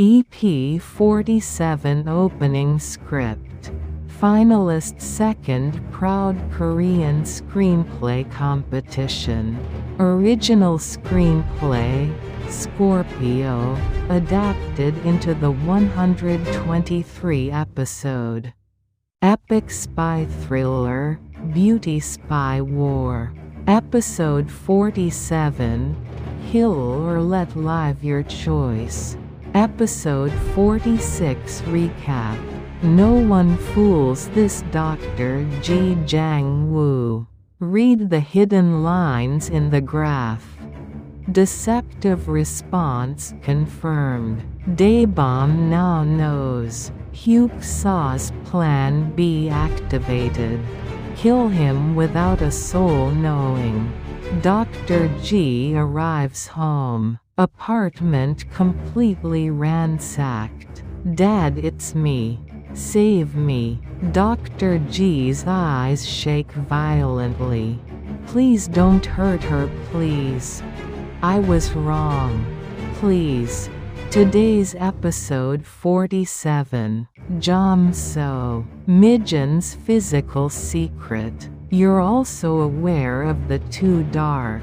EP47 opening script. Finalist second Proud Korean Screenplay Competition. Original screenplay, Scorpio, adapted into the 123 episode. Epic spy thriller, Beauty Spy War. Episode 47, Kill or Let Live Your Choice. Episode 46 recap. No one fools this Dr. G. Jang-woo. Read the hidden lines in the graph. Deceptive response confirmed. Daebeom now knows. Hypnosis Plan B activated. Kill him without a soul knowing. Dr. G arrives home. Apartment completely ransacked. Dad, it's me. Save me. Dr. G's eyes shake violently. Please don't hurt her, please. I was wrong. Please. Today's episode 47. Jeom-so. Mijin's physical secret. You're also aware of the too dark,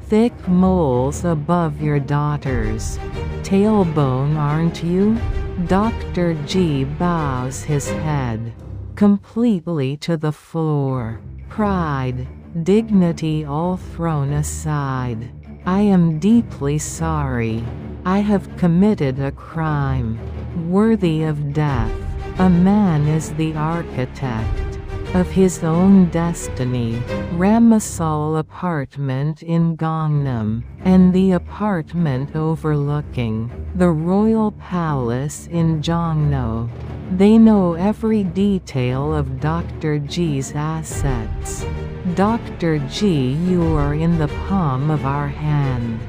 thick moles above your daughter's tailbone, aren't you? Dr. G bows his head completely to the floor. Pride, dignity all thrown aside. I am deeply sorry. I have committed a crime worthy of death. A man is the architect of his own destiny. Ramasol apartment in Gangnam, and the apartment overlooking the royal palace in Jongno. They know every detail of Dr. G's assets. Dr. G, you are in the palm of our hand.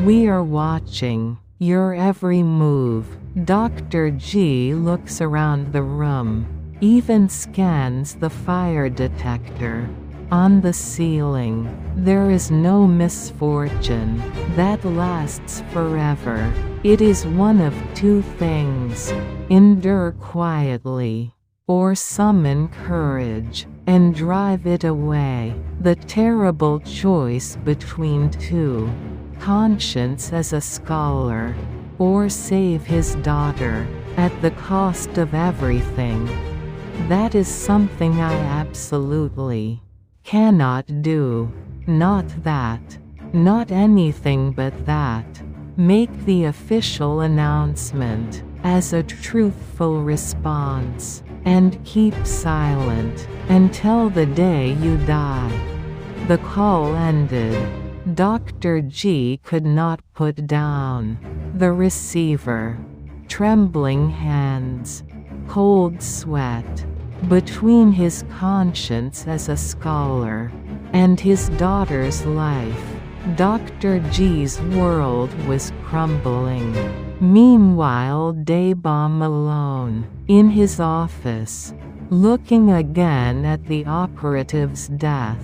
We are watching your every move. Dr. G looks around the room, even scans the fire detector. On the ceiling, there is no misfortune that lasts forever. It is one of two things: endure quietly, or summon courage and drive it away. The terrible choice between two: conscience as a scholar, or save his daughter at the cost of everything. That is something I absolutely cannot do. Not that. Not anything but that. Make the official announcement as a truthful response, and keep silent until the day you die. The call ended. Dr. G could not put down the receiver. Trembling hands, cold sweat, between his conscience as a scholar and his daughter's life. Dr. G's world was crumbling. Meanwhile, Daebeom alone, in his office, looking again at the operative's death.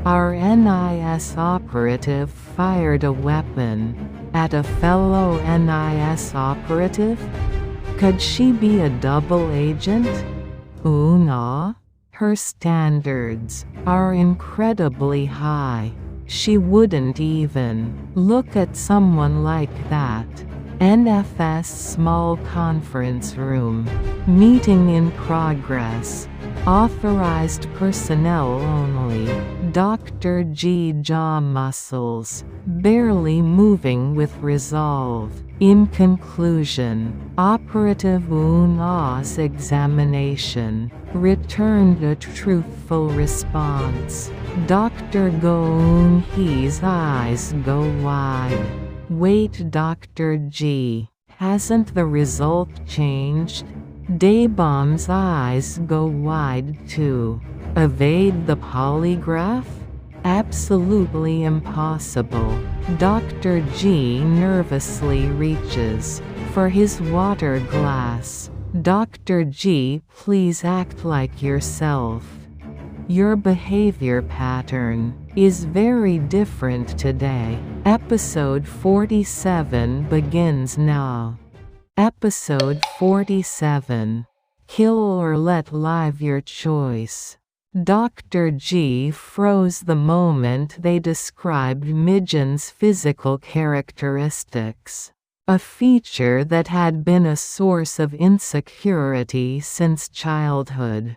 Our NIS operative fired a weapon at a fellow NIS operative? Could she be a double agent? No. Her standards are incredibly high. She wouldn't even look at someone like that. NFS small conference room. Meeting in progress. Authorized personnel only. Dr. G jaw muscles, barely moving with resolve. In conclusion, Operative Eun-ah's examination returned a truthful response. Dr. Go-eun-hee's eyes go wide. Wait, Dr. G, hasn't the result changed? Daebeom's eyes go wide too. Evade the polygraph? Absolutely impossible. Dr. G nervously reaches for his water glass. Dr. G, please act like yourself. Your behavior pattern is very different today. Episode 47 begins now. Episode 47. Kill or let live your choice. Dr. G froze the moment they described Mijin's physical characteristics, a feature that had been a source of insecurity since childhood.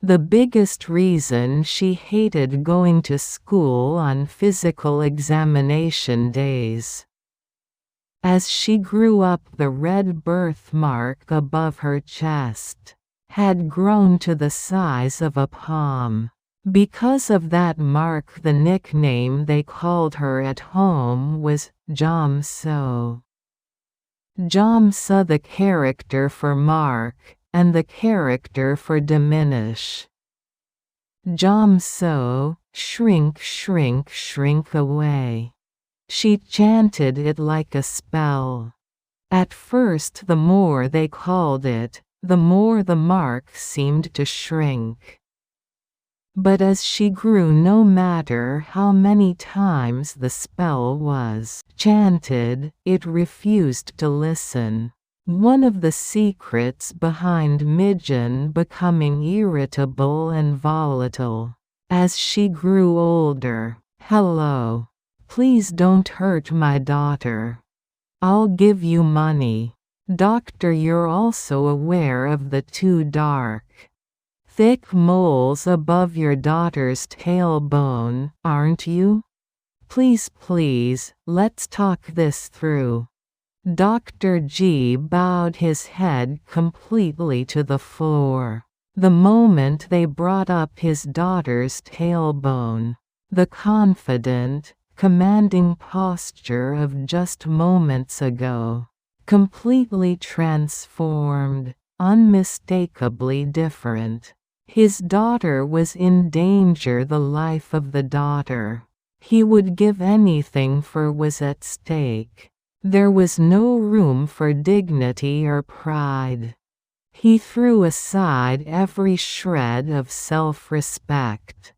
The biggest reason she hated going to school on physical examination days. As she grew up, the red birthmark above her chest had grown to the size of a palm. Because of that mark, the nickname they called her at home was Jeom-so. Jeom-so, the character for mark, and the character for diminish. Jeom-so, shrink, shrink, shrink away. She chanted it like a spell. At first, the more they called it, the more the mark seemed to shrink. But as she grew, no matter how many times the spell was chanted, it refused to listen. One of the secrets behind Mijin becoming irritable and volatile. As she grew older, "Hello. Please don't hurt my daughter. I'll give you money. Doctor, you're also aware of the two dark, thick moles above your daughter's tailbone, aren't you? Please, please, let's talk this through." Dr. G bowed his head completely to the floor. The moment they brought up his daughter's tailbone, the confident, commanding posture of just moments ago, completely transformed, unmistakably different. His daughter was in danger, the life of the daughter he would give anything for was at stake. There was no room for dignity or pride. He threw aside every shred of self-respect.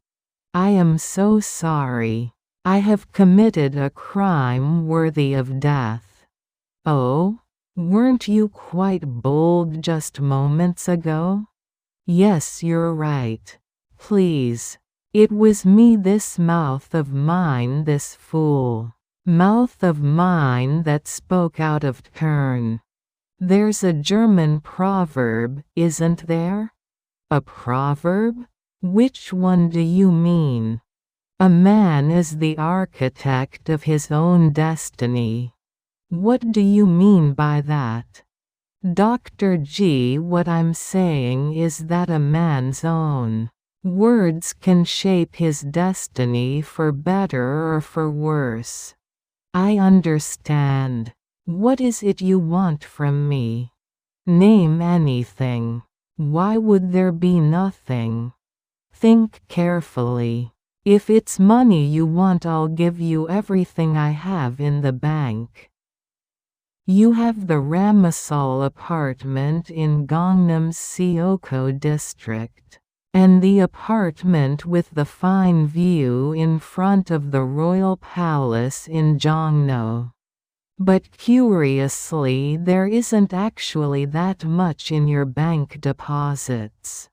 "I am so sorry. I have committed a crime worthy of death." "Oh? Weren't you quite bold just moments ago?" "Yes, you're right. Please. It was me, this mouth of mine, this fool mouth of mine that spoke out of turn." There's a German proverb, isn't there? "A proverb? Which one do you mean?" "A man is the architect of his own destiny." What do you mean by that? Dr. G, what I'm saying is that a man's own words can shape his destiny for better or for worse. I understand. What is it you want from me? Name anything. Why would there be nothing? Think carefully. If it's money you want, I'll give you everything I have in the bank. You have the Ramasol apartment in Gangnam's Seoko district, and the apartment with the fine view in front of the royal palace in Jongno. But curiously, there isn't actually that much in your bank deposits.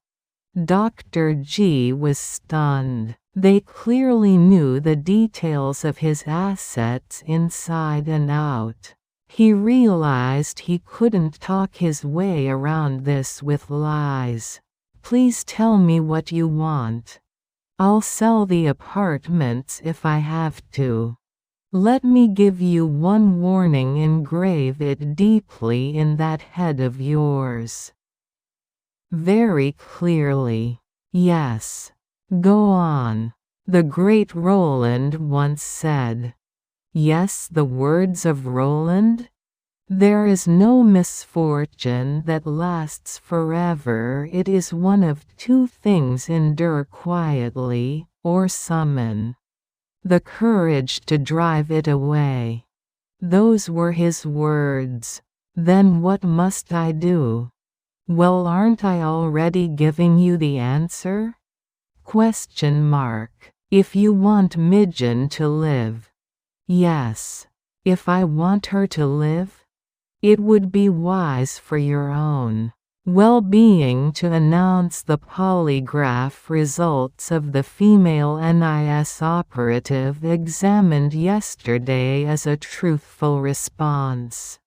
Dr. G was stunned. They clearly knew the details of his assets inside and out. He realized he couldn't talk his way around this with lies. Please tell me what you want. I'll sell the apartments if I have to. Let me give you one warning, engrave it deeply in that head of yours. Very clearly. Yes. Go on. The great Roland once said. Yes, the words of Roland? There is no misfortune that lasts forever. It is one of two things: endure quietly, or summon the courage to drive it away. Those were his words. Then what must I do? Well, aren't I already giving you the answer? If you want Mijin to live. Yes. If I want her to live? It would be wise for your own well-being to announce the polygraph results of the female NIS operative examined yesterday as a truthful response.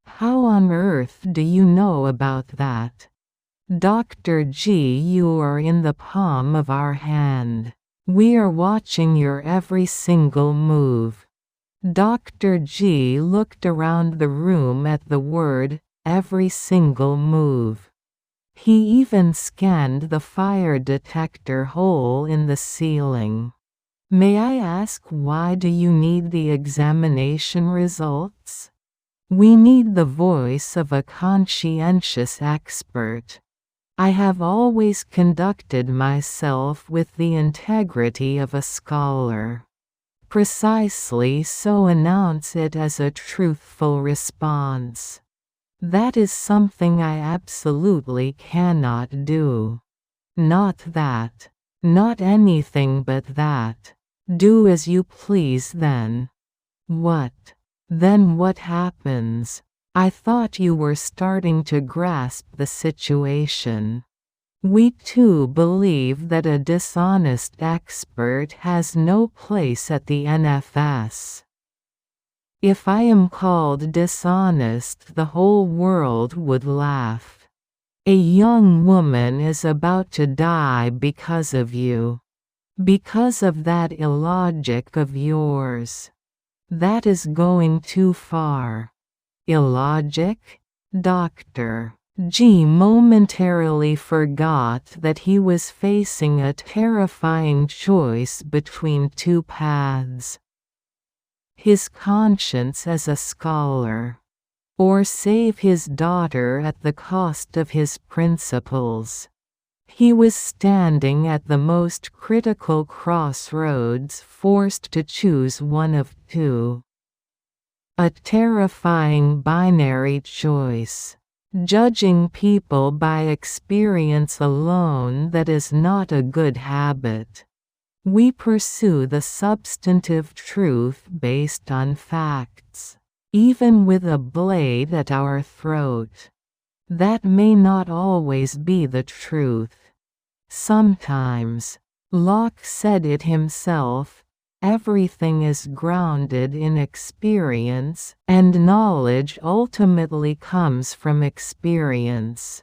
How on earth do you know about that? Dr. G, you are in the palm of our hand. We are watching your every single move. Dr. G looked around the room at the word, every single move. He even scanned the fire detector hole in the ceiling. May I ask, why do you need the examination results? We need the voice of a conscientious expert. I have always conducted myself with the integrity of a scholar. Precisely so, announce it as a truthful response. That is something I absolutely cannot do. Not that. Not anything but that. Do as you please then. What? Then what happens? I thought you were starting to grasp the situation. We too believe that a dishonest expert has no place at the NFS. If I am called dishonest, the whole world would laugh. A young woman is about to die because of you. Because of that illogic of yours. That is going too far. Illogic? Dr. G momentarily forgot that he was facing a terrifying choice between two paths. His conscience as a scholar. Or save his daughter at the cost of his principles. He was standing at the most critical crossroads, forced to choose one of two. A terrifying binary choice. Judging people by experience alone, that is not a good habit. We pursue the substantive truth based on facts, even with a blade at our throat. That may not always be the truth. Sometimes, Locke said it himself, everything is grounded in experience, and knowledge ultimately comes from experience.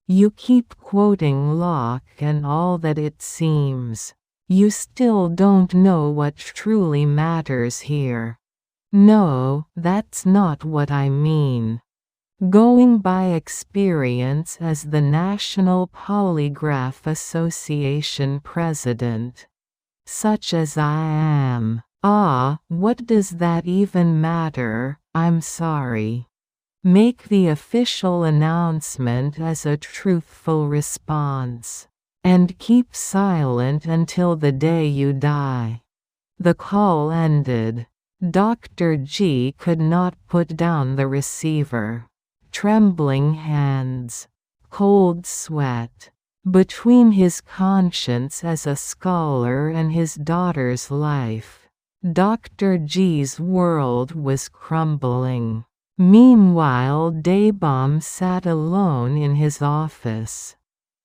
You keep quoting Locke and all that it seems. You still don't know what truly matters here. No, that's not what I mean. Going by experience as the National Polygraph Association president. Such as I am. What does that even matter? I'm sorry. Make the official announcement as a truthful response. And keep silent until the day you die. The call ended. Dr. G could not put down the receiver. Trembling hands. Cold sweat. Between his conscience as a scholar and his daughter's life, Dr. G's world was crumbling. Meanwhile, Daebeom sat alone in his office,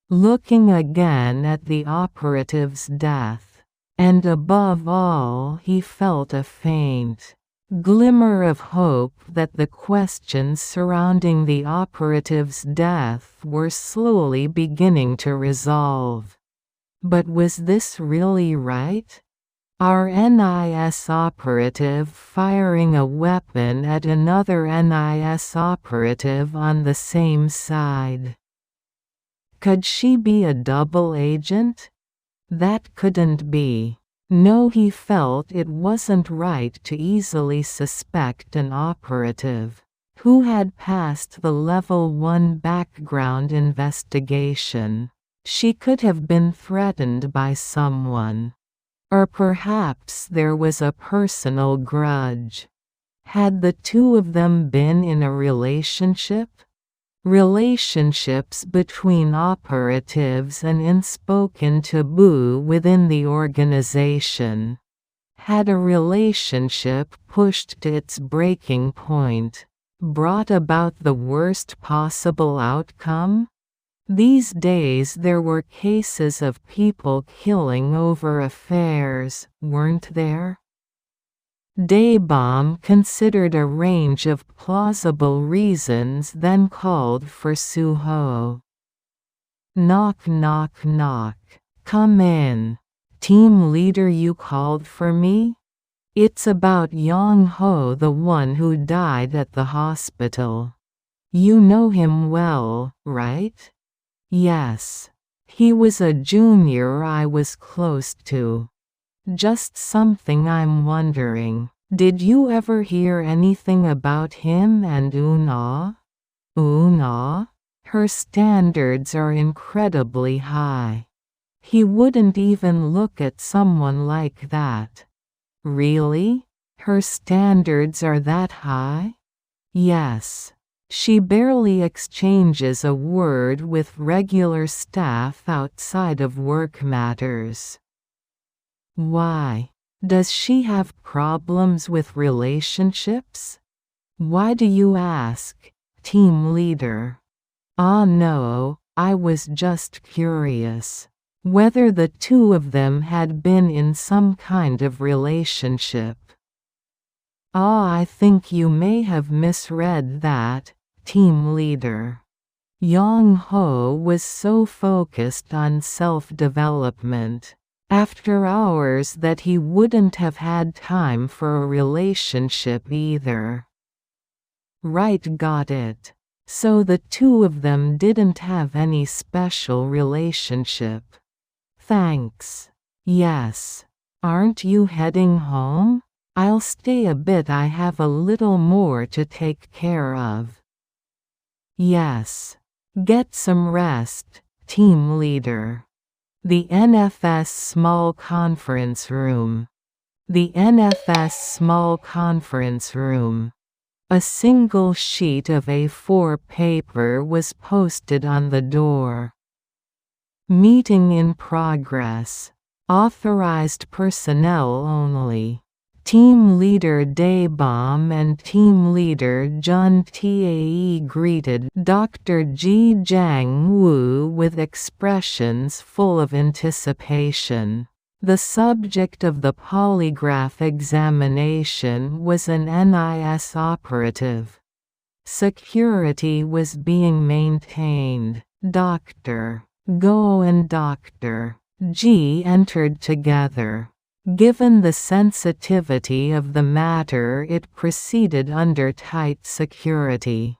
looking again at the operative's death, and above all he felt a faint glimmer of hope that the questions surrounding the operative's death were slowly beginning to resolve. But was this really right? Our NIS operative firing a weapon at another NIS operative on the same side. Could she be a double agent? That couldn't be. No, he felt it wasn't right to easily suspect an operative who had passed the Level 1 background investigation. She could have been threatened by someone. Or perhaps there was a personal grudge. Had the two of them been in a relationship? Relationships between operatives an unspoken taboo within the organization. Had a relationship pushed to its breaking point, brought about the worst possible outcome? These days there were cases of people killing over affairs, weren't there? Daebeom considered a range of plausible reasons then called for Suho. Knock knock knock. Come in. Team leader, you called for me? It's about Yong-ho, the one who died at the hospital. You know him well, right? Yes. He was a junior I was close to. Just something I'm wondering. Did you ever hear anything about him and Una? Una? Her standards are incredibly high. He wouldn't even look at someone like that. Really? Her standards are that high? Yes. She barely exchanges a word with regular staff outside of work matters. Why? Does she have problems with relationships? Why do you ask, team leader? Ah no, I was just curious. Whether the two of them had been in some kind of relationship. Ah, I think you may have misread that, team leader. Yong-ho was so focused on self-development after hours that he wouldn't have had time for a relationship either. Right, got it. So the two of them didn't have any special relationship. Thanks. Yes. Aren't you heading home? I'll stay a bit, I have a little more to take care of. Yes. Get some rest, team leader. The NFS small conference room. The NFS small conference room. A single sheet of A4 paper was posted on the door. Meeting in progress. Authorized personnel only. Team leader Daebeom and team leader Jun Tae greeted Dr. Ji Jang-woo with expressions full of anticipation. The subject of the polygraph examination was an NIS operative. Security was being maintained. Dr. Go and Dr. G entered together. Given the sensitivity of the matter, it proceeded under tight security.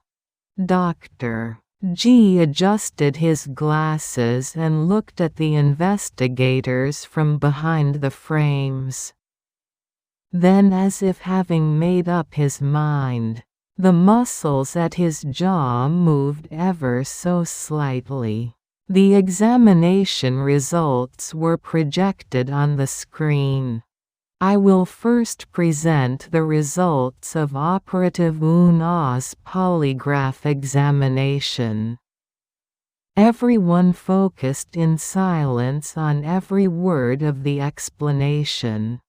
Dr. G adjusted his glasses and looked at the investigators from behind the frames. Then, as if having made up his mind, the muscles at his jaw moved ever so slightly. The examination results were projected on the screen. I will first present the results of Operative Una's polygraph examination. Everyone focused in silence on every word of the explanation.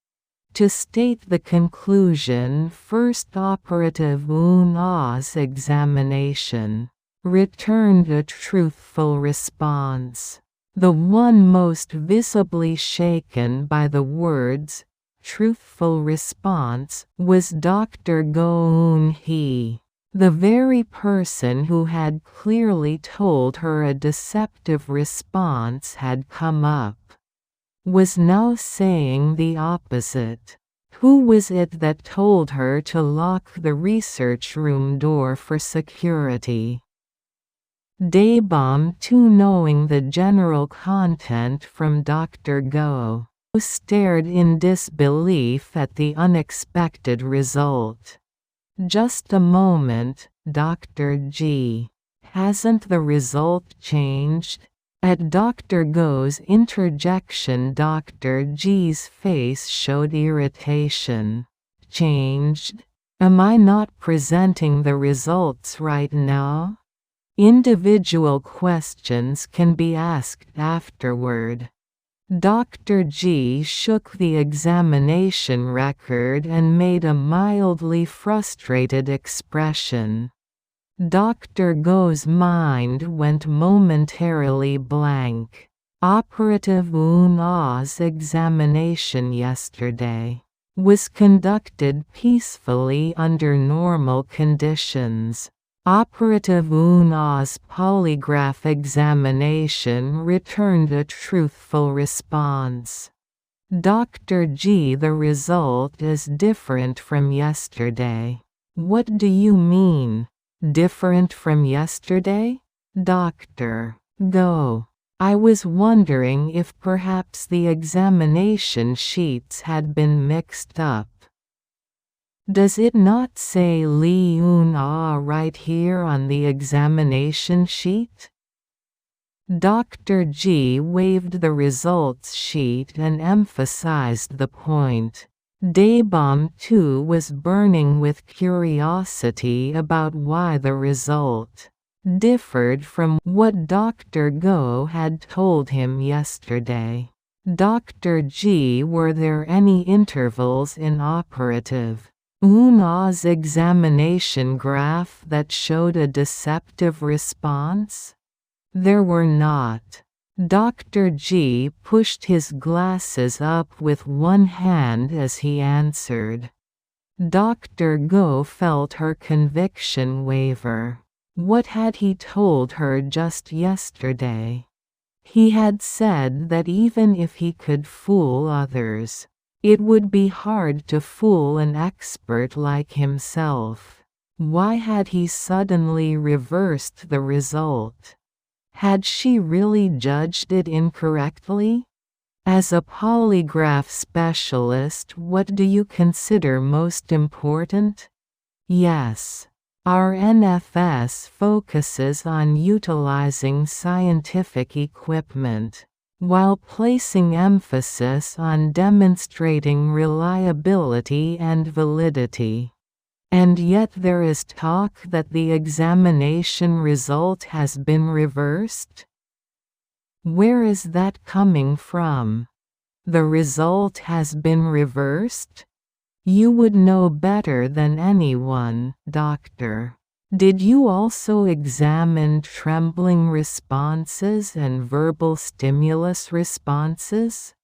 To state the conclusion, first Operative Una's examination returned a truthful response. The one most visibly shaken by the words, truthful response, was Dr. Go-eun-hee. The very person who had clearly told her a deceptive response had come up, was now saying the opposite. Who was it that told her to lock the research room door for security? Daebeom, too, knowing the general content from Dr. Go, stared in disbelief at the unexpected result. Just a moment, Dr. G. Hasn't the result changed? At Dr. Go's interjection, Dr. G's face showed irritation. Changed? Am I not presenting the results right now? Individual questions can be asked afterward. Dr. G shook the examination record and made a mildly frustrated expression. Dr. Go's mind went momentarily blank. Operative Un's examination yesterday was conducted peacefully under normal conditions. Operative Un's polygraph examination returned a truthful response. Dr. G, the result is different from yesterday. What do you mean? Different from yesterday? Dr. Go. I was wondering if perhaps the examination sheets had been mixed up. Does it not say Lee Un-ah right here on the examination sheet? Dr. G waved the results sheet and emphasized the point. Daebeom too was burning with curiosity about why the result differed from what Dr. Go had told him yesterday. Dr. G, were there any intervals in operative Un's examination graph that showed a deceptive response? There were not. Dr. G pushed his glasses up with one hand as he answered. Dr. Go felt her conviction waver. What had he told her just yesterday? He had said that even if he could fool others, it would be hard to fool an expert like himself. Why had he suddenly reversed the result? Had she really judged it incorrectly? As a polygraph specialist, what do you consider most important? Yes. Our NFS focuses on utilizing scientific equipment, while placing emphasis on demonstrating reliability and validity. And yet there is talk that the examination result has been reversed? Where is that coming from? The result has been reversed? You would know better than anyone, Doctor. Did you also examine trembling responses and verbal stimulus responses?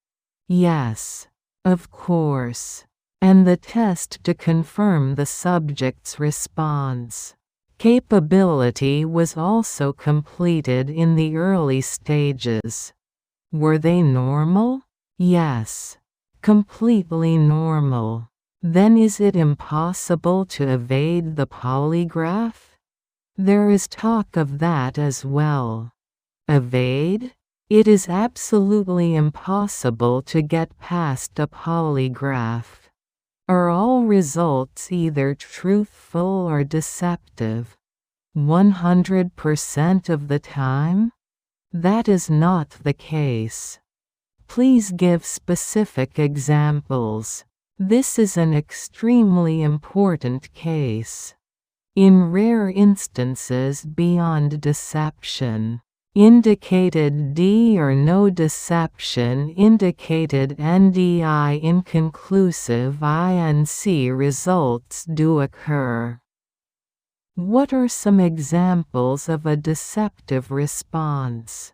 Yes, of course. And the test to confirm the subject's response capability was also completed in the early stages. Were they normal? Yes. Completely normal. Then is it impossible to evade the polygraph? There is talk of that as well. Evade? It is absolutely impossible to get past a polygraph. Are all results either truthful or deceptive? 100% of the time? That is not the case. Please give specific examples. This is an extremely important case. In rare instances beyond deception, indicated D or no deception indicated NDI inconclusive INC results do occur. What are some examples of a deceptive response?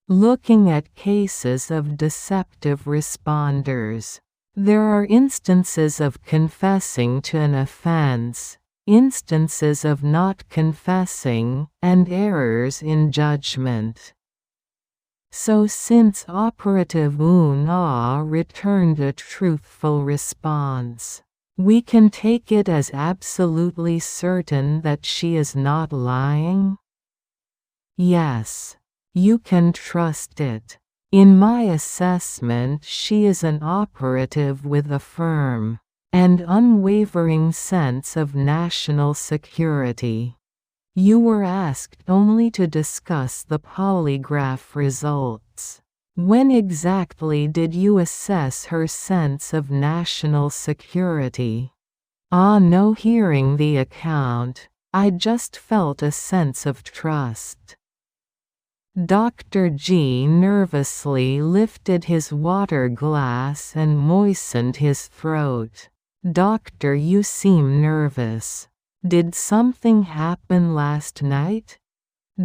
Looking at cases of deceptive responders, there are instances of confessing to an offense, instances of not confessing, and errors in judgment. So since Operative Un-ah returned a truthful response, we can take it as absolutely certain that she is not lying? Yes. You can trust it. In my assessment, she is an operative with a firm and unwavering sense of national security. You were asked only to discuss the polygraph results. When exactly did you assess her sense of national security? No, hearing the account, I just felt a sense of trust. Dr. G nervously lifted his water glass and moistened his throat. Doctor, you seem nervous. Did something happen last night?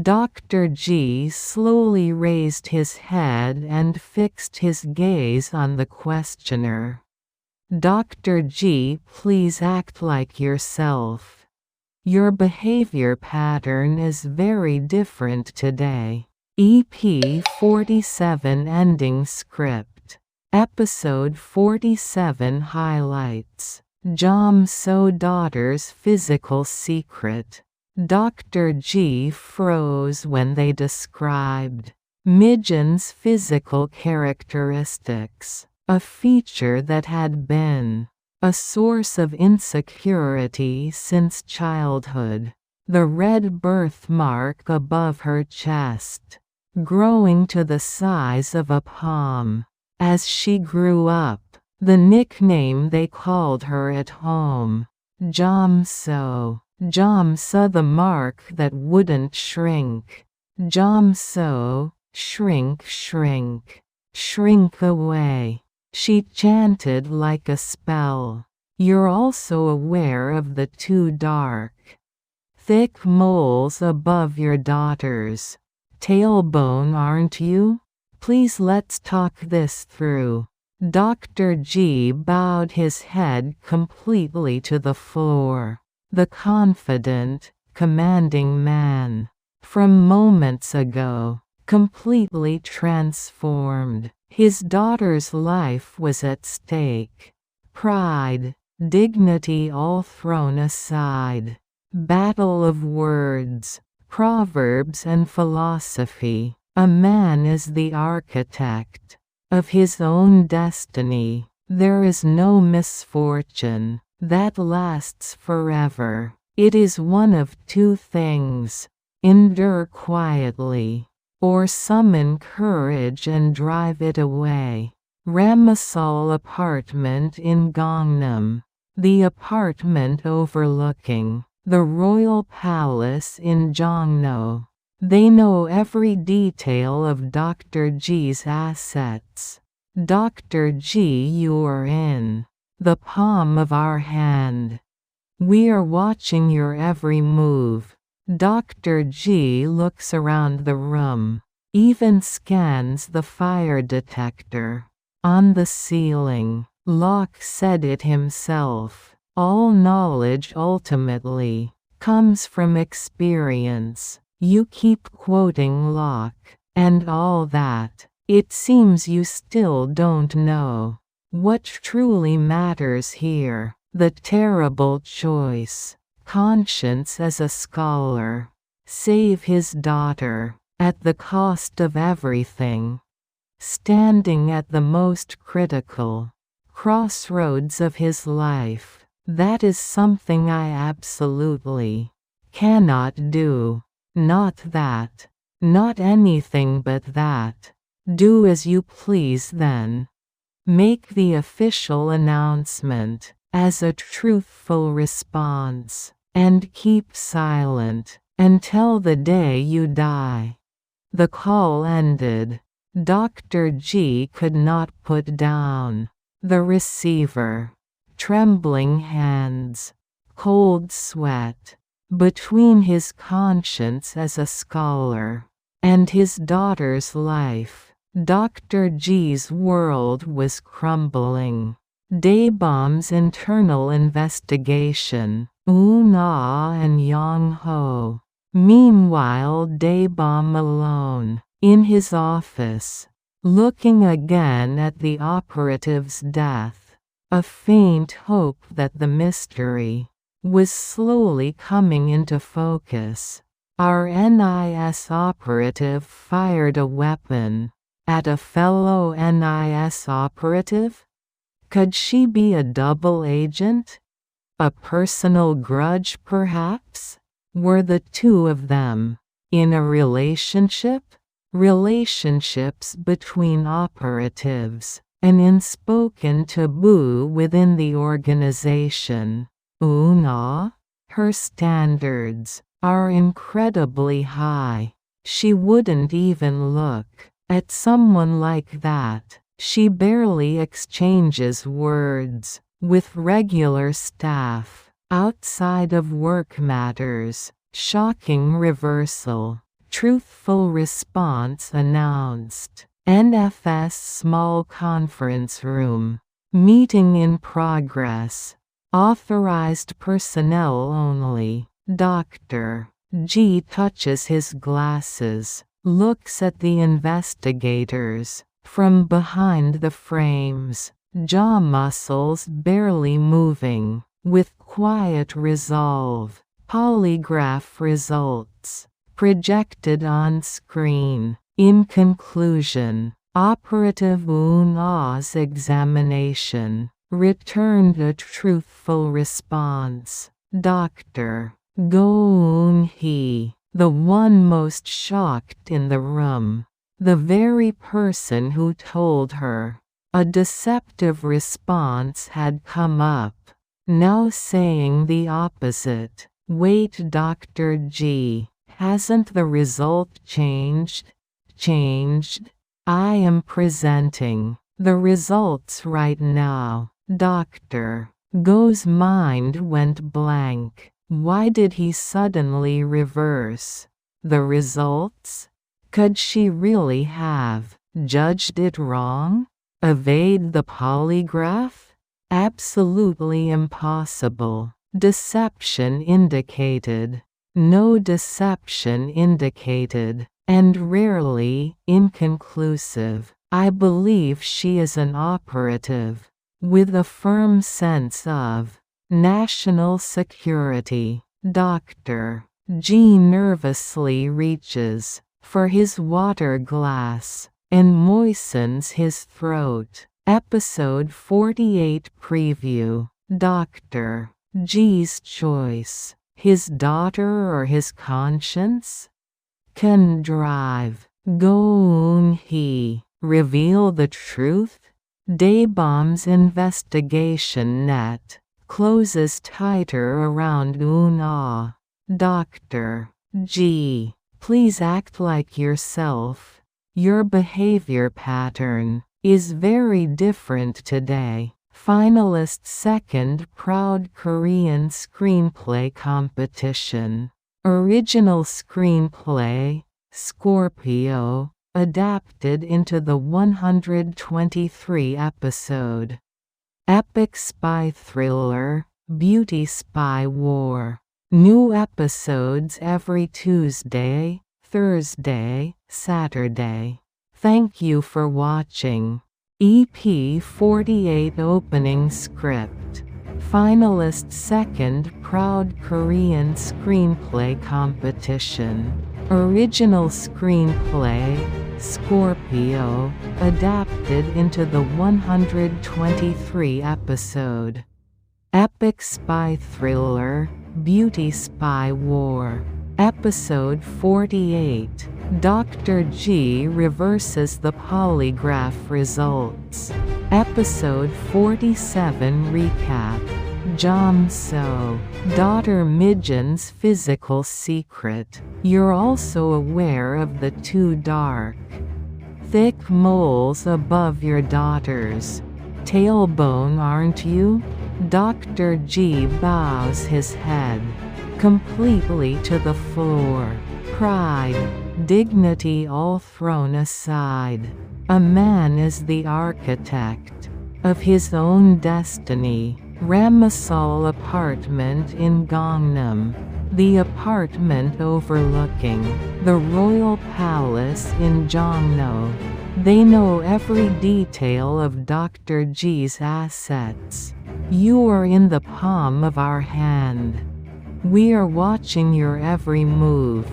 Dr. G slowly raised his head and fixed his gaze on the questioner. Dr. G, please act like yourself. Your behavior pattern is very different today. EP47 ending script. Episode 47 highlights. Jeom-so daughter's physical secret. Dr. G froze when they described Mijin's physical characteristics, a feature that had been a source of insecurity since childhood. The red birthmark above her chest, growing to the size of a palm. As she grew up, the nickname they called her at home, Jeom-so. Jeom-so, the mark that wouldn't shrink. Jeom-so, shrink, shrink, shrink away. She chanted like a spell. You're also aware of the two dark, thick moles above your daughter's tailbone, aren't you? Please let's talk this through. Dr. G bowed his head completely to the floor. The confident, commanding man from moments ago, completely transformed. His daughter's life was at stake. Pride, dignity all thrown aside. Battle of words, proverbs and philosophy. A man is the architect of his own destiny. There is no misfortune that lasts forever. It is one of two things: endure quietly, or summon courage and drive it away. Ramsal apartment in Gangnam. The apartment overlooking the royal palace in Jongno. They know every detail of Dr. G's assets. Dr. G, you are in the palm of our hand. We are watching your every move. Dr. G looks around the room, even scans the fire detector on the ceiling. Locke said it himself. All knowledge ultimately comes from experience. You keep quoting Locke and all that. It seems you still don't know what truly matters here. The terrible choice. Conscience as a scholar. Save his daughter, at the cost of everything. Standing at the most critical crossroads of his life. That is something I absolutely cannot do. Not that. Not anything but that. Do as you please then. Make the official announcement as a truthful response, and keep silent until the day you die. The call ended. Dr. G could not put down the receiver. Trembling hands, cold sweat, between his conscience as a scholar and his daughter's life. Dr. G's world was crumbling. Daebeom's internal investigation. Una and Yang-ho. Meanwhile, Daebeom alone, in his office, looking again at the operative's death. A faint hope that the mystery was slowly coming into focus. Our NIS operative fired a weapon at a fellow NIS operative? Could she be a double agent? A personal grudge, perhaps? Were the two of them in a relationship? Relationships between operatives, an unspoken taboo within the organization. Una? Her standards are incredibly high. She wouldn't even look at someone like that. She barely exchanges words with regular staff outside of work matters. Shocking reversal. Truthful response announced. NFS small conference room. Meeting in progress. Authorized personnel only. Dr. G touches his glasses, looks at the investigators. From behind the frames, jaw muscles barely moving, with quiet resolve. Polygraph results. Projected on screen. In conclusion, Operative Eun-ah's examination returned a truthful response. Dr. Go Eun-hee, the one most shocked in the room, the very person who told her a deceptive response had come up, now saying the opposite. Wait, Dr. G, hasn't the result changed? Changed? I am presenting the results right now. Dr. Go's mind went blank. Why did he suddenly reverse the results? Could she really have judged it wrong? Evade the polygraph? Absolutely impossible. Deception indicated. No deception indicated, and rarely inconclusive. I believe she is an operative, with a firm sense of national security. Dr. G nervously reaches for his water glass and moistens his throat. Episode 48 preview. Dr. G's choice. His daughter or his conscience? Can drive. Go Eun-hee reveal the truth? Daebeom's investigation net closes tighter around Eun-ah. Dr. G, please act like yourself. Your behavior pattern is very different today. Finalist second Proud Korean Screenplay Competition. Original screenplay, Scorpio, adapted into the 123 episode. Epic spy thriller, Beauty Spy War. New episodes every Tuesday, Thursday, Saturday. Thank you for watching. EP48 opening script. Finalist second Proud Korean Screenplay Competition. Original screenplay, Scorpio, adapted into the 123 episode. Epic spy thriller, Beauty Spy War. Episode 48. Dr. G reverses the polygraph results. Episode 47 recap. Jeom-so. Daughter Mijin's physical secret. You're also aware of the two dark, thick moles above your daughter's tailbone, aren't you? Dr. G bows his head completely to the floor. Pride, dignity all thrown aside. A man is the architect of his own destiny. Ramasol apartment in Gangnam. The apartment overlooking the royal palace in Jeom-so. They know every detail of Dr. G's assets. You are in the palm of our hand. We are watching your every move.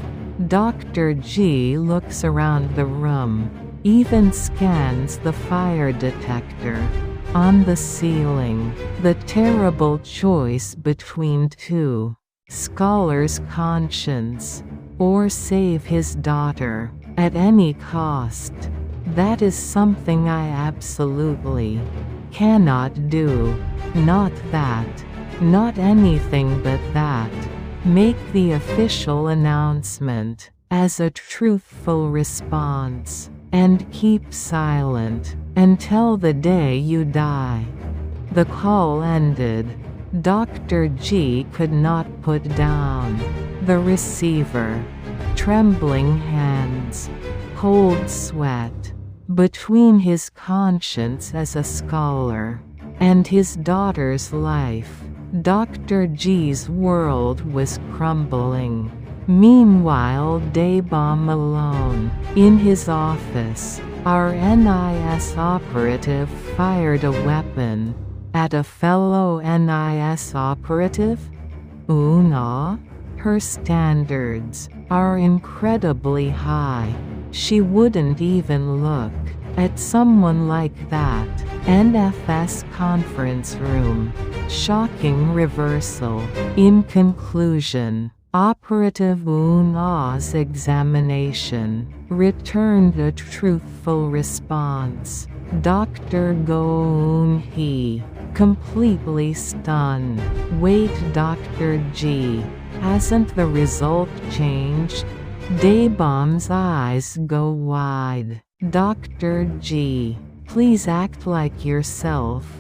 Dr. G looks around the room, even scans the fire detector on the ceiling. The terrible choice between two. Scholar's conscience, or save his daughter, at any cost. That is something I absolutely cannot do. Not that. Not anything but that. Make the official announcement. as a truthful response, and keep silent until the day you die. The call ended. Dr. G could not put down the receiver. Trembling hands, cold sweat, between his conscience as a scholar and his daughter's life, Dr. G's world was crumbling. Meanwhile, Daebeom alone, in his office, our NIS operative fired a weapon at a fellow NIS operative? Una? Her standards are incredibly high. She wouldn't even look at someone like that. NFS conference room. Shocking reversal. In conclusion, Operative Una's examination returned a truthful response. Dr. Go-eun-hee, completely stunned. Wait, Dr. G, hasn't the result changed? Daebeom's eyes go wide. Dr. G, please act like yourself.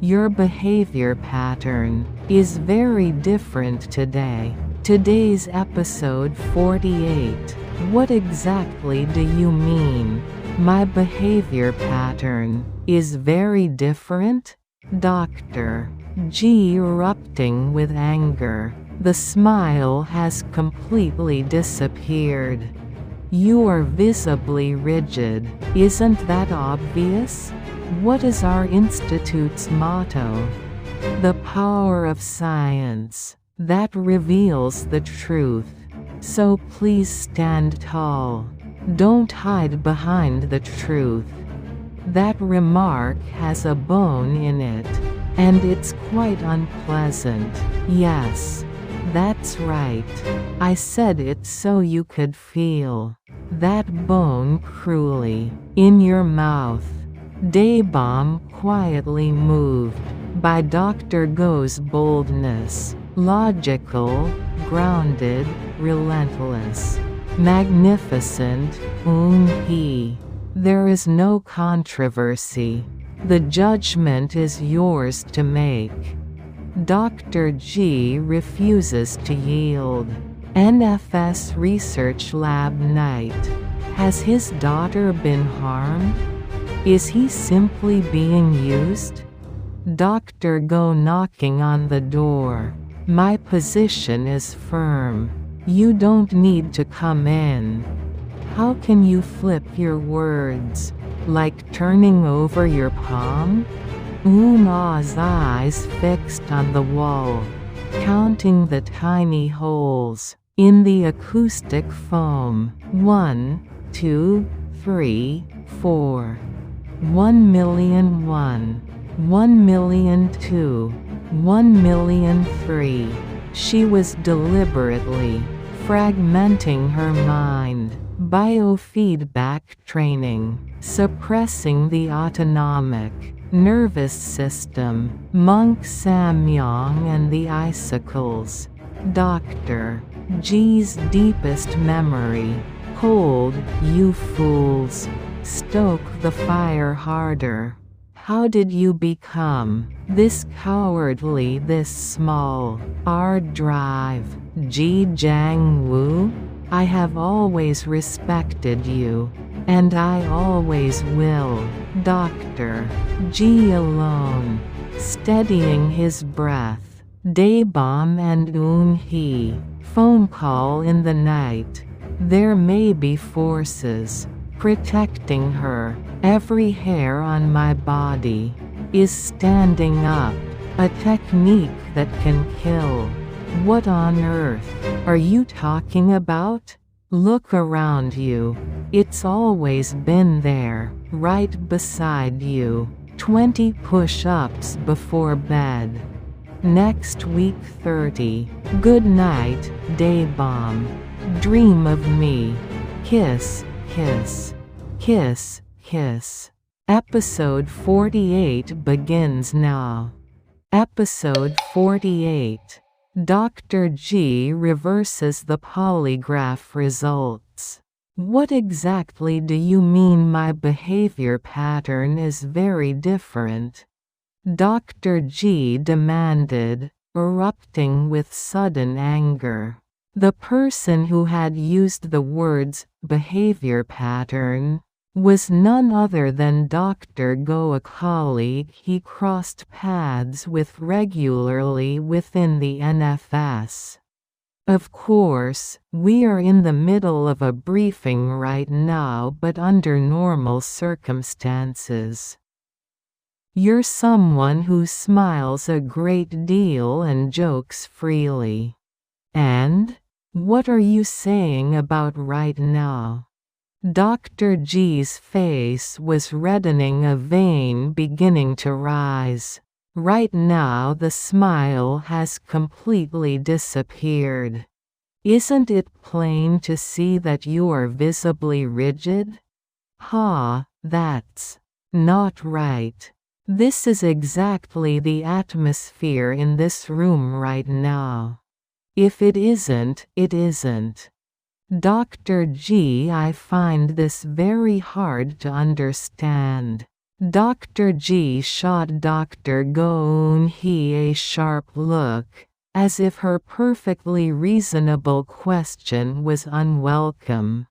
Your behavior pattern is very different today. Today's episode 48. What exactly do you mean? My behavior pattern is very different? Dr. G erupting with anger. The smile has completely disappeared. You are visibly rigid. Isn't that obvious? What is our institute's motto? The power of science that reveals the truth. So please stand tall. Don't hide behind the truth. That remark has a bone in it, and it's quite unpleasant. Yes, that's right. I said it so you could feel that bone cruelly in your mouth. Daebeom quietly moved by Dr. Go's boldness. Logical, grounded, relentless, magnificent, Eun-hee. There is no controversy. The judgment is yours to make. Dr. G refuses to yield. NFS Research Lab night. Has his daughter been harmed? Is he simply being used? Dr. Go knocking on the door. My position is firm. You don't need to come in. How can you flip your words? Like turning over your palm? Una's eyes fixed on the wall, counting the tiny holes in the acoustic foam. 1, 2, 3, 4. 1,000,001. 1,000,002. 1,000,003. She was deliberately fragmenting her mind. Biofeedback training, suppressing the autonomic nervous system. Monk Samyong and the icicles. Dr. G's deepest memory. Cold, you fools. Stoke the fire harder. How did you become this cowardly, this small? R drive. Ji Jang-woo? I have always respected you, and I always will. Dr. G alone, steadying his breath. Daebeom and Eun-hee. Phone call in the night. There may be forces protecting her. Every hair on my body is standing up. A technique that can kill. What on earth are you talking about? Look around you. It's always been there, right beside you. 20 push-ups before bed. Next week 30. Good night, Daebeom. Dream of me. Kiss, kiss, kiss, kiss. Episode 48 begins now. Episode 48. Dr. G reverses the polygraph results. What exactly do you mean my behavior pattern is very different? Dr. G demanded, erupting with sudden anger. The person who had used the words behavior pattern was none other than Dr. Go, a colleague he crossed paths with regularly within the NFS. Of course, we are in the middle of a briefing right now, but under normal circumstances. You're someone who smiles a great deal and jokes freely. And? What are you saying about right now? Dr. G's face was reddening, a vein beginning to rise. Right now the smile has completely disappeared. Isn't it plain to see that you are visibly rigid? That's not right. This is exactly the atmosphere in this room right now. If it isn't, it isn't. Dr. G, I find this very hard to understand. Dr. G shot Dr. Go-eun-hee a sharp look, as if her perfectly reasonable question was unwelcome.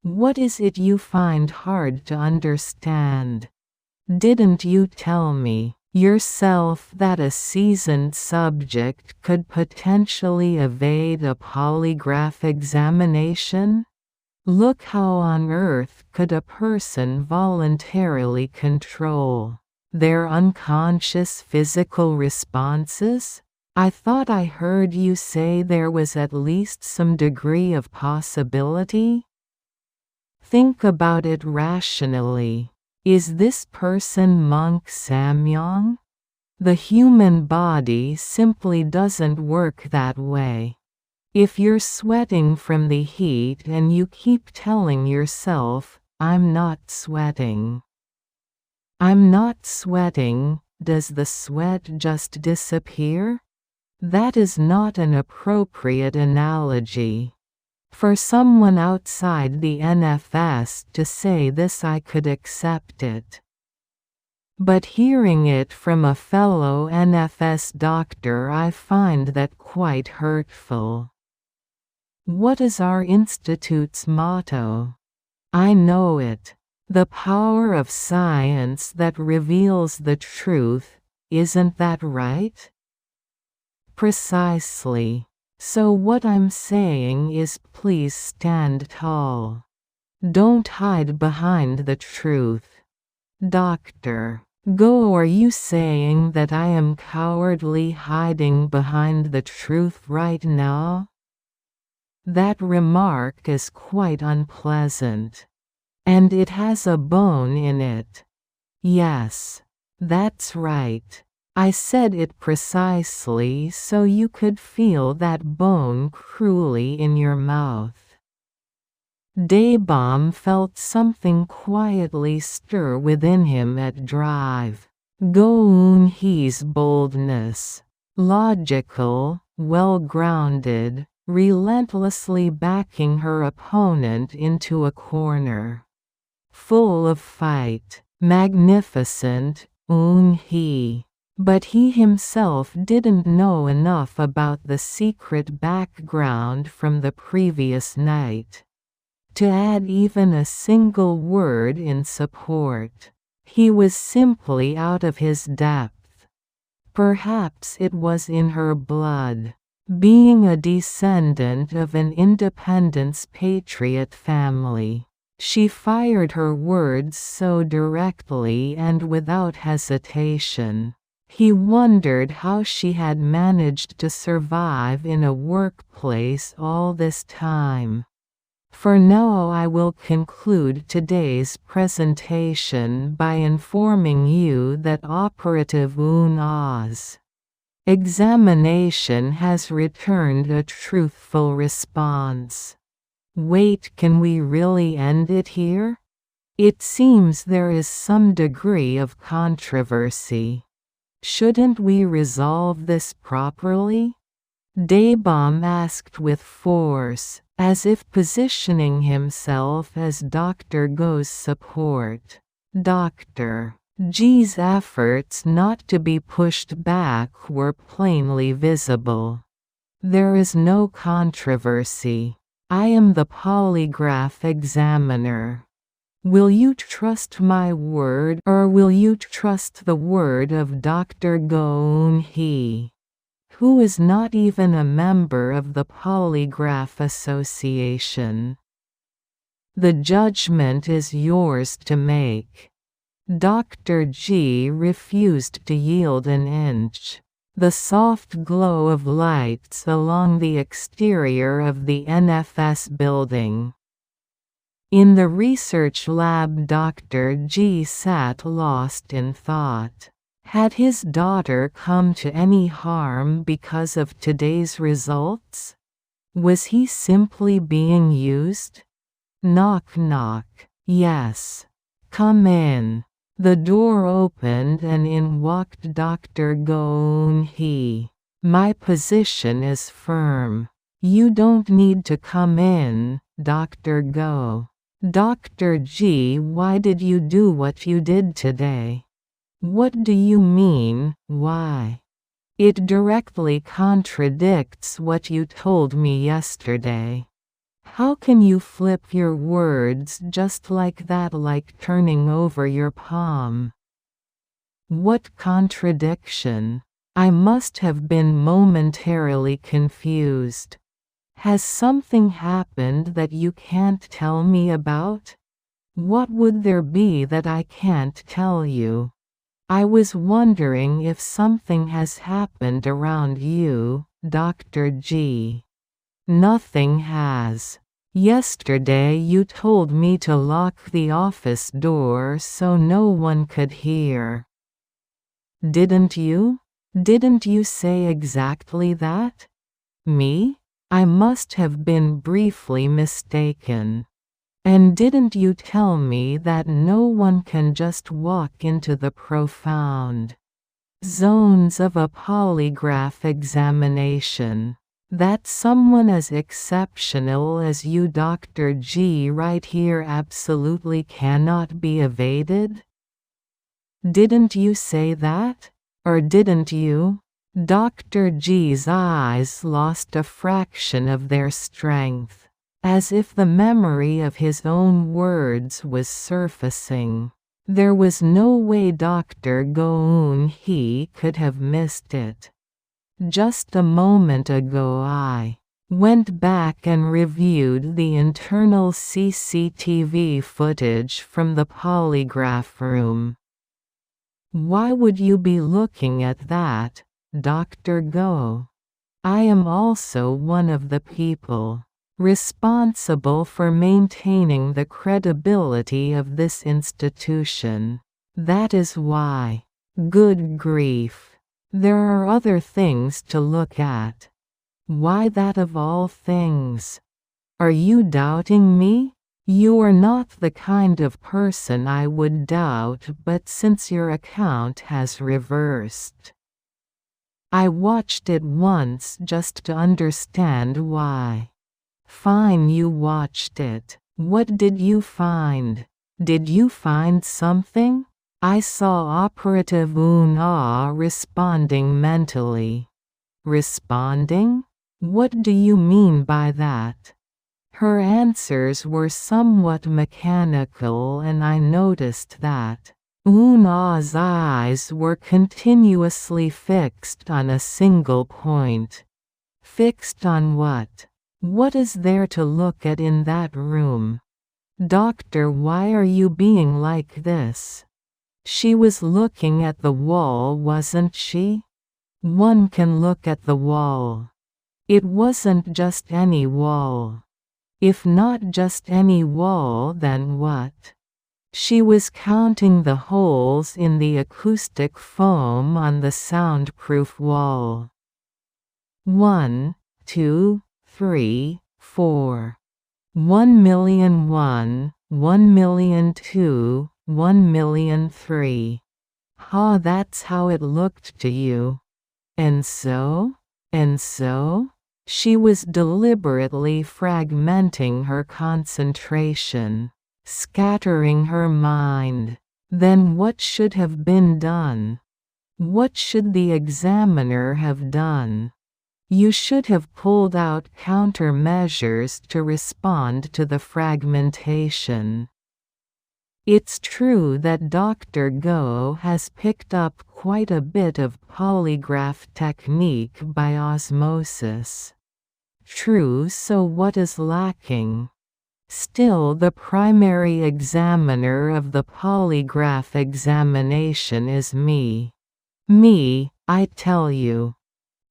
What is it you find hard to understand? Didn't you tell me yourself that a seasoned subject could potentially evade a polygraph examination? Look, how on earth could a person voluntarily control their unconscious physical responses? I thought I heard you say there was at least some degree of possibility. Think about it rationally. Is this person Monk Samyong? The human body simply doesn't work that way. If you're sweating from the heat and you keep telling yourself, I'm not sweating. I'm not sweating, does the sweat just disappear? That is not an appropriate analogy. For someone outside the NFS to say this, I could accept it. But hearing it from a fellow NFS doctor, I find that quite hurtful. What is our institute's motto? I know it. The power of science that reveals the truth, isn't that right? Precisely. So what I'm saying is, please stand tall. Don't hide behind the truth. Dr. Go, are you saying that I am cowardly hiding behind the truth right now? That remark is quite unpleasant. And it has a bone in it. Yes. That's right. I said it precisely so you could feel that bone cruelly in your mouth. Daebeom felt something quietly stir within him at drive. Go-eun-hee's boldness. Logical, well-grounded, relentlessly backing her opponent into a corner. Full of fight. Magnificent, Eun-hee. But he himself didn't know enough about the secret background from the previous night to add even a single word in support. He was simply out of his depth. Perhaps it was in her blood. Being a descendant of an Independence patriot family, she fired her words so directly and without hesitation. He wondered how she had managed to survive in a workplace all this time. For now, I will conclude today's presentation by informing you that Operative Eun-ah's examination has returned a truthful response. Wait, can we really end it here? It seems there is some degree of controversy. Shouldn't we resolve this properly? Daebeom asked with force, as if positioning himself as Dr. Go's support. Dr. G's efforts not to be pushed back were plainly visible. There is no controversy. I am the polygraph examiner. Will you trust my word or will you trust the word of Dr. Go-eun-hee, who is not even a member of the Polygraph Association? The judgment is yours to make. Dr. G refused to yield an inch. The soft glow of lights along the exterior of the NFS building. In the research lab, Dr. G sat lost in thought. Had his daughter come to any harm because of today's results? Was he simply being used? Knock knock. Yes. Come in. The door opened and in walked Dr. Go-eun-hee. My position is firm. You don't need to come in, Dr. Go. Dr. G, why did you do what you did today? What do you mean, why? It directly contradicts what you told me yesterday. How can you flip your words just like that, like turning over your palm? What contradiction? I must have been momentarily confused. Has something happened that you can't tell me about? What would there be that I can't tell you? I was wondering if something has happened around you, Dr. G. Nothing has. Yesterday you told me to lock the office door so no one could hear. Didn't you? Didn't you say exactly that? Me? I must have been briefly mistaken. And didn't you tell me that no one can just walk into the profound zones of a polygraph examination? That someone as exceptional as you, Dr. G, right here absolutely cannot be evaded? Didn't you say that? Or didn't you? Dr. G's eyes lost a fraction of their strength, as if the memory of his own words was surfacing. There was no way Dr. Go-eun-hee could have missed it. Just a moment ago I went back and reviewed the internal CCTV footage from the polygraph room. Why would you be looking at that, Dr. Go? I am also one of the people responsible for maintaining the credibility of this institution. That is why. Good grief. There are other things to look at. Why that of all things? Are you doubting me? You are not the kind of person I would doubt, but since your account has reversed. I watched it once just to understand why. Fine, you watched it. What did you find? Did you find something? I saw Operative Un-ah responding mentally. Responding? What do you mean by that? Her answers were somewhat mechanical, and I noticed that Un-ah's eyes were continuously fixed on a single point. Fixed on what? What is there to look at in that room? Doctor, why are you being like this? She was looking at the wall, wasn't she? One can look at the wall. It wasn't just any wall. If not just any wall, then what? She was counting the holes in the acoustic foam on the soundproof wall. 1, 2, 3, 4. 1,000,001, 1,000,002, 1,000,003. Ha, that's how it looked to you. And so? And so? She was deliberately fragmenting her concentration, scattering her mind. Then what should have been done? What should the examiner have done? You should have pulled out countermeasures to respond to the fragmentation. It's true that Dr. Go has picked up quite a bit of polygraph technique by osmosis. True, so what is lacking? Still, the primary examiner of the polygraph examination is me. Me, I tell you.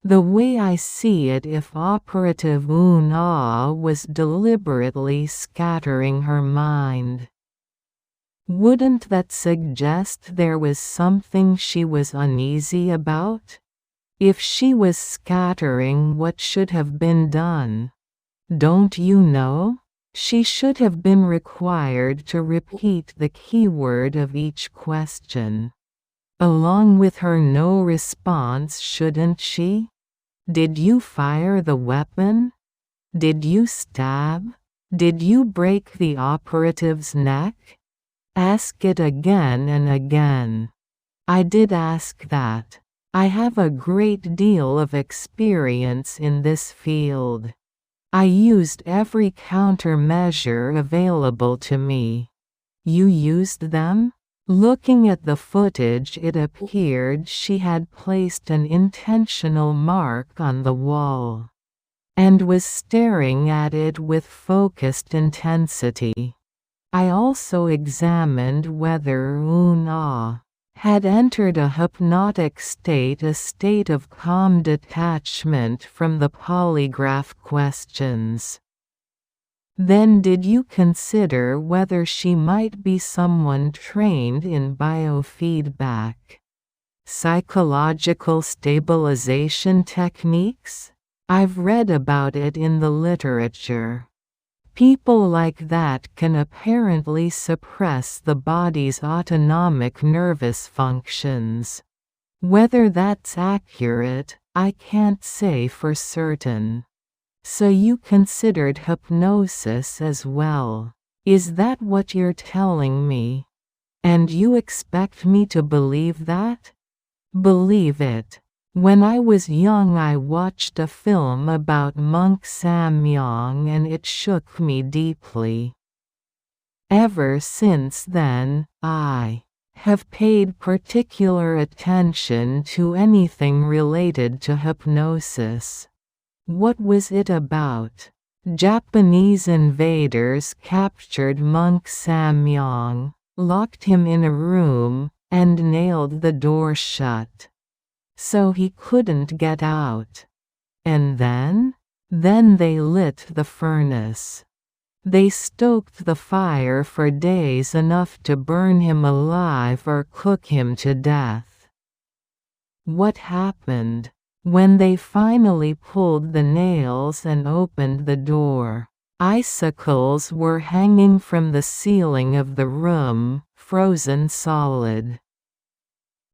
The way I see it, if Operative Una was deliberately scattering her mind, wouldn't that suggest there was something she was uneasy about? If she was scattering what should have been done, don't you know? She should have been required to repeat the keyword of each question, along with her no response, shouldn't she? Did you fire the weapon? Did you stab? Did you break the operative's neck? Ask it again and again. I did ask that. I have a great deal of experience in this field. I used every countermeasure available to me. You used them? Looking at the footage, it appeared she had placed an intentional mark on the wall, and was staring at it with focused intensity. I also examined whether Una had entered a hypnotic state, a state of calm detachment from the polygraph questions. Then did you consider whether she might be someone trained in biofeedback, psychological stabilization techniques? I've read about it in the literature. People like that can apparently suppress the body's autonomic nervous functions. Whether that's accurate, I can't say for certain. So you considered hypnosis as well. Is that what you're telling me? And you expect me to believe that? Believe it. When I was young, I watched a film about monk Samyang and it shook me deeply. Ever since then, I have paid particular attention to anything related to hypnosis. What was it about? Japanese invaders captured monk Samyang, locked him in a room, and nailed the door shut, so he couldn't get out. And then they lit the furnace. They stoked the fire for days, enough to burn him alive or cook him to death. What happened? When they finally pulled the nails and opened the door, icicles were hanging from the ceiling of the room, frozen solid.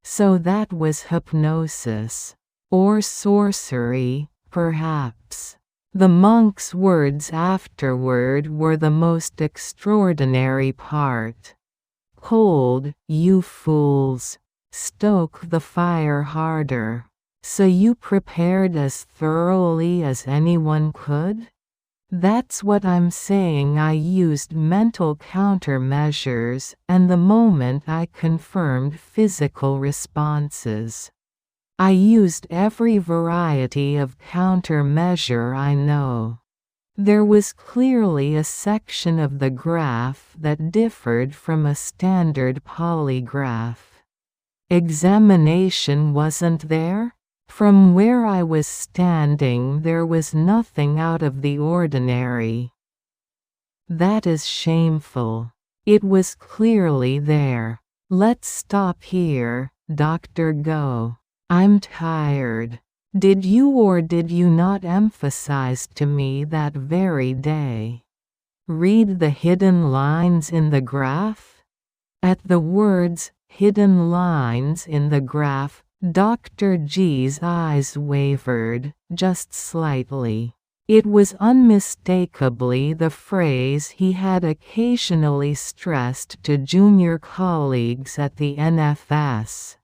So that was hypnosis. Or sorcery, perhaps. The monk's words afterward were the most extraordinary part. Cold, you fools. Stoke the fire harder. So you prepared as thoroughly as anyone could? That's what I'm saying. I used mental countermeasures, and the moment I confirmed physical responses. I used every variety of countermeasure I know. There was clearly a section of the graph that differed from a standard polygraph. Examination wasn't there? From where I was standing, there was nothing out of the ordinary. That is shameful. It was clearly there. Let's stop here, Dr. Go. I'm tired. Did you or did you not emphasize to me that very day? Read the hidden lines in the graph? At the words, hidden lines in the graph, Dr. G's eyes wavered, just slightly. It was unmistakably the phrase he had occasionally stressed to junior colleagues at the NFS.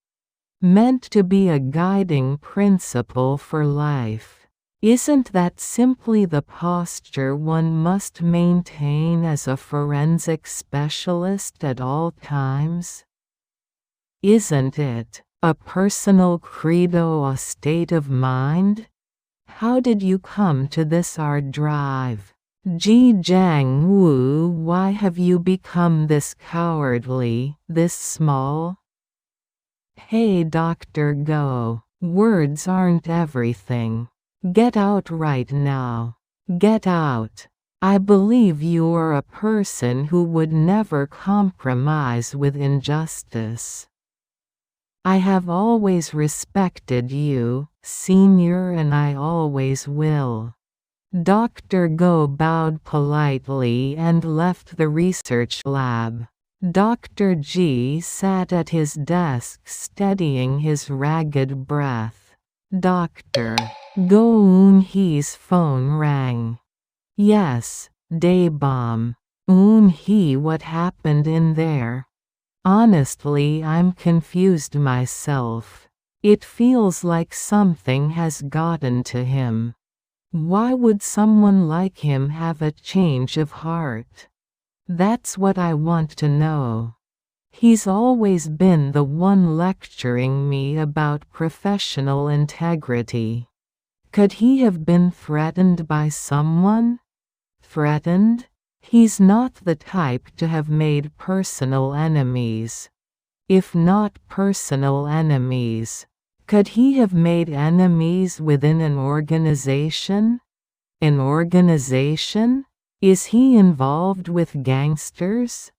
Meant to be a guiding principle for life. Isn't that simply the posture one must maintain as a forensic specialist at all times? Isn't it a personal credo, a state of mind? How did you come to this hard drive? Ji Jiang Wu, why have you become this cowardly, this small? Hey Dr. Go, words aren't everything. Get out right now. Get out. I believe you're a person who would never compromise with injustice. I have always respected you, Senior, and I always will. Dr. Go bowed politely and left the research lab. Dr. G sat at his desk steadying his ragged breath. Dr. Go Eun-hee's phone rang. Yes, Daebeom. Eun-hee, what happened in there? Honestly, I'm confused myself. It feels like something has gotten to him. Why would someone like him have a change of heart? That's what I want to know. He's always been the one lecturing me about professional integrity. Could he have been threatened by someone? Threatened? He's not the type to have made personal enemies. If not personal enemies, could he have made enemies within an organization? An organization? Is he involved with gangsters?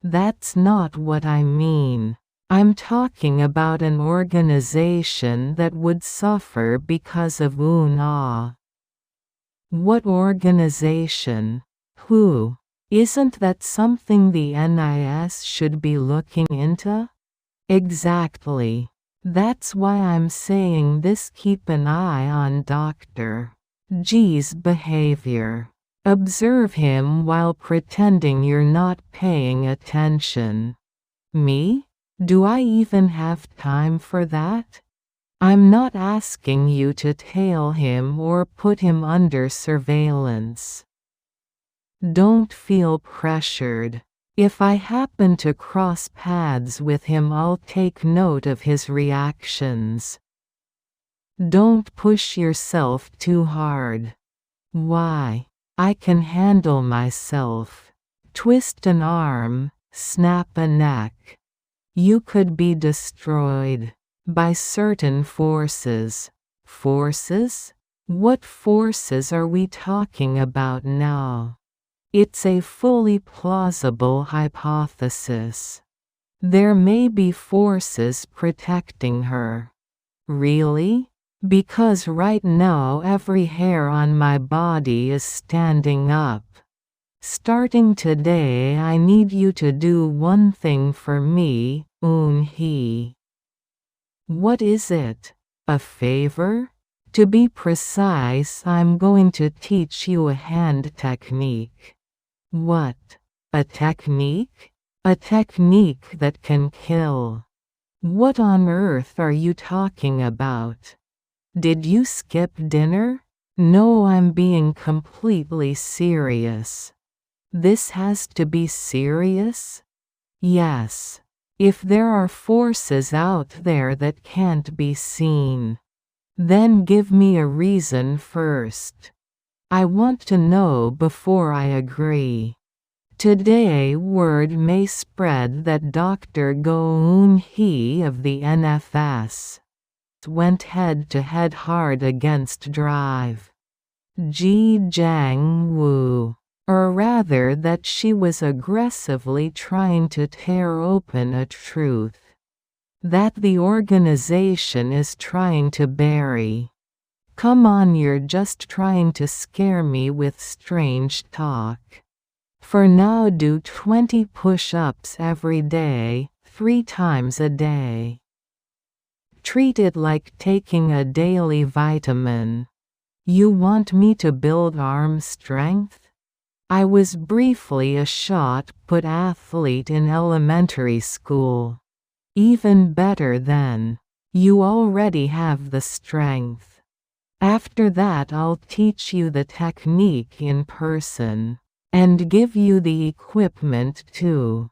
That's not what I mean. I'm talking about an organization that would suffer because of Eun-ah. What organization? Who? Isn't that something the NIS should be looking into? Exactly. That's why I'm saying this. Keep an eye on Dr. G's behavior. Observe him while pretending you're not paying attention. Me? Do I even have time for that? I'm not asking you to tail him or put him under surveillance. Don't feel pressured. If I happen to cross paths with him, I'll take note of his reactions. Don't push yourself too hard. Why? I can handle myself. Twist an arm, snap a neck. You could be destroyed by certain forces. Forces? What forces are we talking about now? It's a fully plausible hypothesis. There may be forces protecting her. Really? Because right now every hair on my body is standing up. Starting today, I need you to do one thing for me, Eun-hee. What is it? A favor? To be precise, I'm going to teach you a hand technique. What? A technique? A technique that can kill. What on earth are you talking about? Did you skip dinner? No, I'm being completely serious. This has to be serious? Yes. If there are forces out there that can't be seen, then give me a reason first. I want to know before I agree. Today word may spread that Dr. Go Eun-hee of the NFS went head-to-head hard against Drive Ji Jiang Wu, or rather that she was aggressively trying to tear open a truth that the organization is trying to bury. Come on, you're just trying to scare me with strange talk. For now, do 20 push-ups every day, 3 times a day. Treat it like taking a daily vitamin. You want me to build arm strength? I was briefly a shot-put athlete in elementary school. Even better then. You already have the strength. After that I'll teach you the technique in person. And give you the equipment too.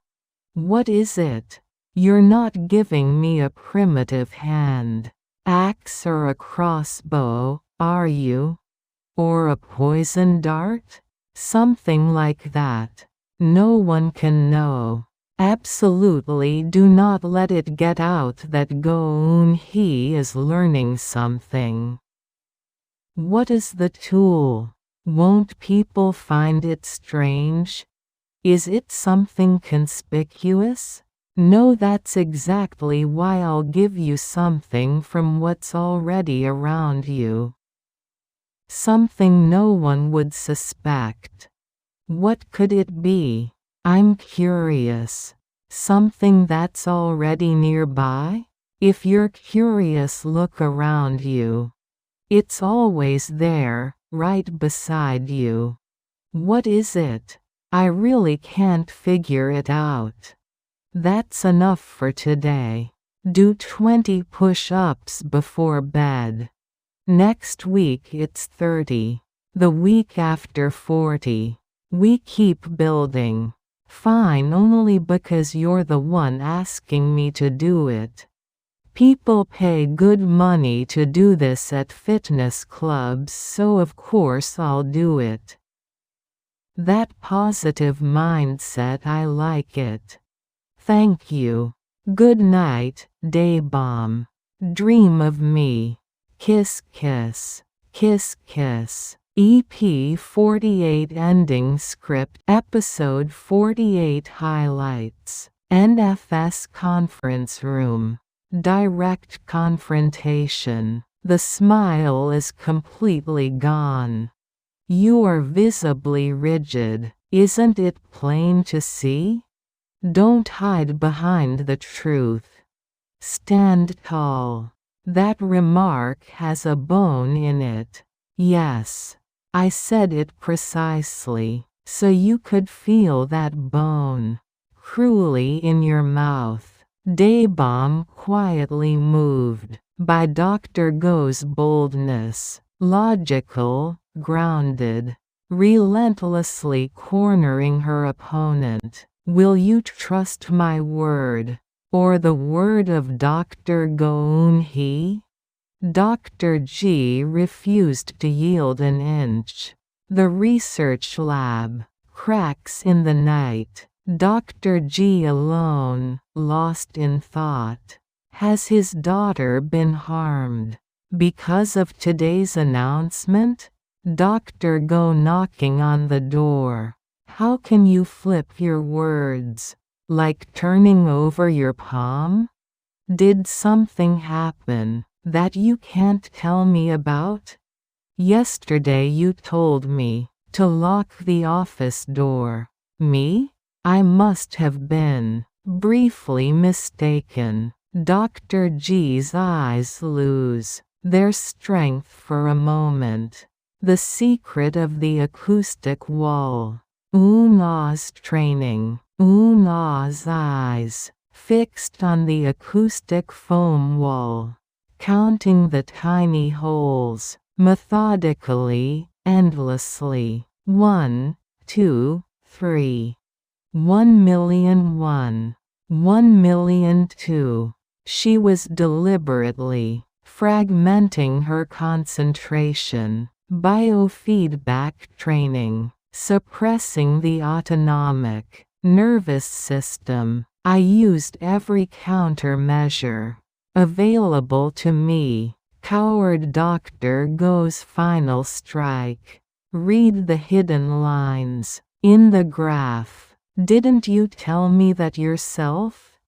What is it? You're not giving me a primitive hand, axe or a crossbow, are you? Or a poison dart? Something like that. No one can know. Absolutely do not let it get out that Go-eun-hee is learning something. What is the tool? Won't people find it strange? Is it something conspicuous? No, that's exactly why I'll give you something from what's already around you. Something no one would suspect. What could it be? I'm curious. Something that's already nearby? If you're curious, look around you. It's always there, right beside you. What is it? I really can't figure it out. That's enough for today. Do 20 push-ups before bed. Next week it's 30. The week after 40. We keep building. Fine, only because you're the one asking me to do it. People pay good money to do this at fitness clubs, so of course I'll do it. That positive mindset, I like it. Thank you. Good night, Daebeom. Dream of me. Kiss kiss. Kiss kiss. EP48 ending script. Episode 48 highlights. NFS conference room. Direct confrontation. The smile is completely gone. You are visibly rigid. Isn't it plain to see? Don't hide behind the truth. Stand tall. That remark has a bone in it. Yes. I said it precisely, so you could feel that bone cruelly in your mouth. Daebeom quietly moved by Dr. Go's boldness, logical, grounded, relentlessly cornering her opponent. Will you trust my word, or the word of Dr. Go-eun-hee? Dr. G refused to yield an inch. The research lab, cracks in the night. Dr. G alone, lost in thought. Has his daughter been harmed? Because of today's announcement? Dr. Go knocking on the door. How can you flip your words? Like turning over your palm? Did something happen that you can't tell me about? Yesterday you told me to lock the office door. Me? I must have been briefly mistaken. Dr. G's eyes lose their strength for a moment. The secret of the acoustic wall. Eun-ah's training. Eun-ah's eyes fixed on the acoustic foam wall, counting the tiny holes, methodically, endlessly. 1, 2, 3. 1,000,001. 1,000,002. She was deliberately fragmenting her concentration. Biofeedback training. Suppressing the autonomic nervous system. I used every countermeasure available to me. Coward Dr. Go's final strike. Read the hidden lines in the graph. Didn't you tell me that yourself?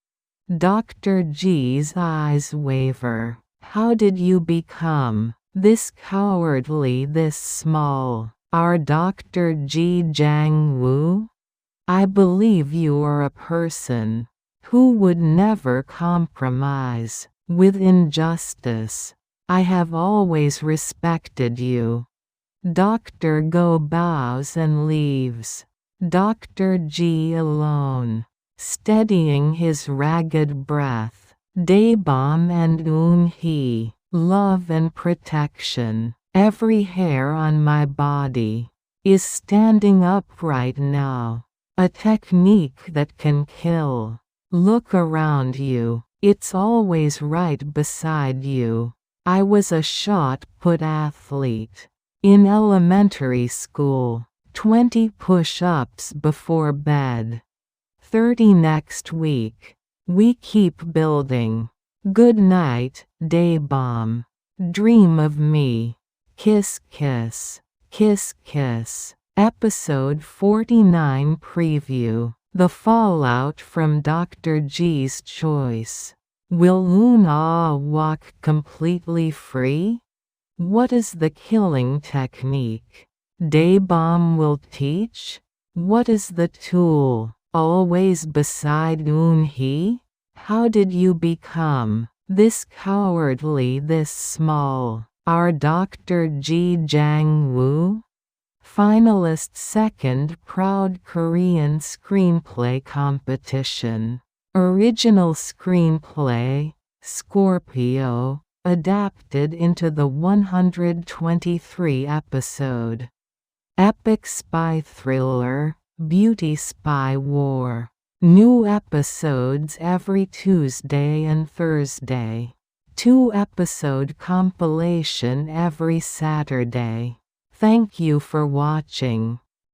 Dr. G's eyes waver. How did you become this cowardly, this small? Are Dr. G Jang-woo? I believe you are a person who would never compromise. with injustice. I have always respected you. Dr. Go bows and leaves. Dr. G alone, steadying his ragged breath. Daebeom and Eun-hee, love and protection. Every hair on my body is standing up right now. A technique that can kill. Look around you, it's always right beside you. I was a shot-put athlete. In elementary school, 20 push-ups before bed. 30 next week. We keep building. Good night, Daebeom. Dream of me. Kiss kiss. Kiss kiss. Episode 49 Preview. The fallout from Dr. G's choice. Will Eun-ah walk completely free? What is the killing technique Daebeom will teach? What is the tool always beside Eun-hee? How did you become this cowardly, this small? Our Dr. G Jang-woo? Finalist second Proud Korean Screenplay Competition. Original screenplay, Scorpio, adapted into the 123 episode. Epic spy thriller, beauty spy war. New episodes every Tuesday and Thursday. 2-episode compilation every Saturday. Thank you for watching.